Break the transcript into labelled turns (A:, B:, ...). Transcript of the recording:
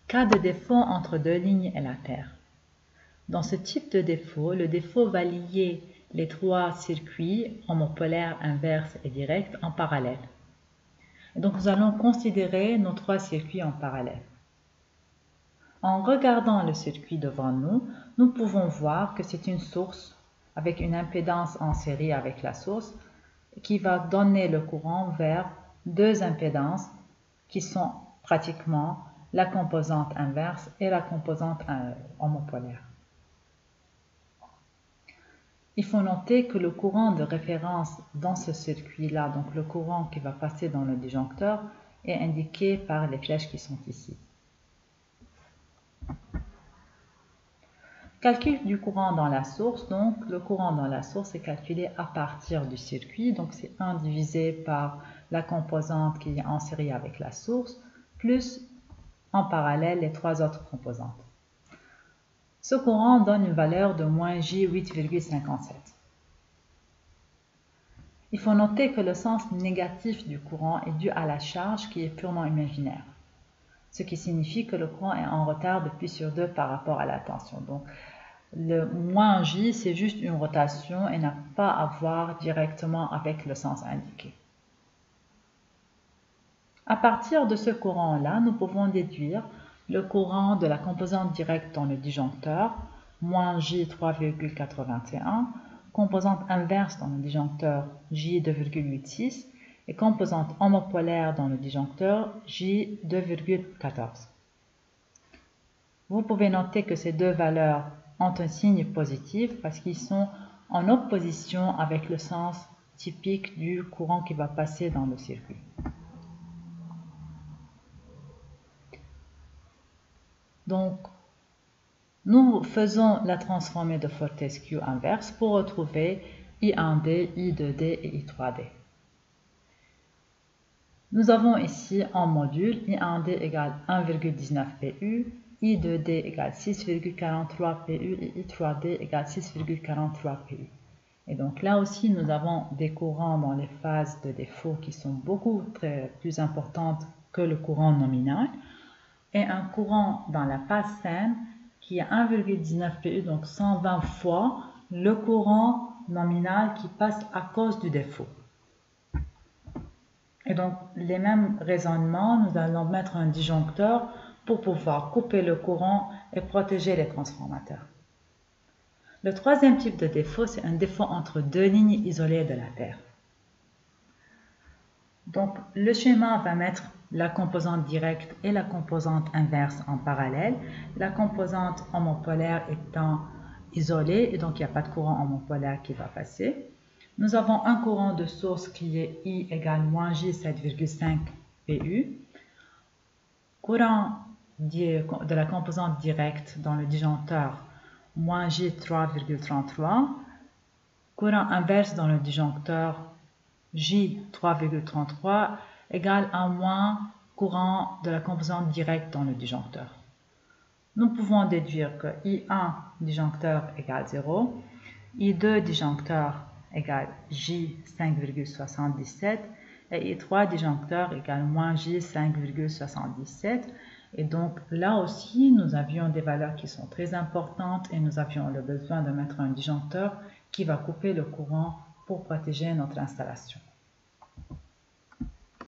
A: Cas de défaut entre deux lignes et la Terre. Dans ce type de défaut, le défaut va lier les trois circuits homopolaires, inverses et directs en parallèle. Et donc nous allons considérer nos trois circuits en parallèle. En regardant le circuit devant nous, nous pouvons voir que c'est une source avec une impédance en série avec la source qui va donner le courant vers deux impédances qui sont pratiquement la composante inverse et la composante homopolaire. Il faut noter que le courant de référence dans ce circuit-là, donc le courant qui va passer dans le disjoncteur, est indiqué par les flèches qui sont ici. Calcul du courant dans la source, donc le courant dans la source est calculé à partir du circuit, donc c'est 1 divisé par la composante qui est en série avec la source, plus en parallèle les trois autres composantes. Ce courant donne une valeur de moins J 8,57. Il faut noter que le sens négatif du courant est dû à la charge qui est purement imaginaire, ce qui signifie que le courant est en retard de pi sur 2 par rapport à la tension. Donc, le moins J, c'est juste une rotation et n'a pas à voir directement avec le sens indiqué. À partir de ce courant-là, nous pouvons déduire le courant de la composante directe dans le disjoncteur, moins J 3,81, composante inverse dans le disjoncteur J 2,86 et composante homopolaire dans le disjoncteur J 2,14. Vous pouvez noter que ces deux valeurs ont un signe positif parce qu'ils sont en opposition avec le sens typique du courant qui va passer dans le circuit. Donc, nous faisons la transformée de Fortescue inverse pour retrouver I1D, I2D et I3D. Nous avons ici en module I1D égale 1,19 PU, I2D égale 6,43 PU et I3D égale 6,43 PU. Et donc là aussi, nous avons des courants dans les phases de défaut qui sont beaucoup plus importantes que le courant nominal, et un courant dans la phase saine qui est 1,19 PU, donc 120 fois le courant nominal qui passe à cause du défaut. Et donc, les mêmes raisonnements, nous allons mettre un disjoncteur pour pouvoir couper le courant et protéger les transformateurs. Le troisième type de défaut, c'est un défaut entre deux lignes isolées de la Terre. Donc, le schéma va mettre la composante directe et la composante inverse en parallèle, la composante homopolaire étant isolée, et donc il n'y a pas de courant homopolaire qui va passer. Nous avons un courant de source qui est I égale moins J 7,5 PU, courant de la composante directe dans le disjoncteur moins J 3,33, courant inverse dans le disjoncteur J 3,33 égale à moins courant de la composante directe dans le disjoncteur. Nous pouvons déduire que I1 disjoncteur égale 0, I2 disjoncteur égale J 5,77 et I3 disjoncteur égale moins J 5,77. Et donc là aussi, nous avions des valeurs qui sont très importantes et nous avions le besoin de mettre un disjoncteur qui va couper le courant pour protéger notre installation.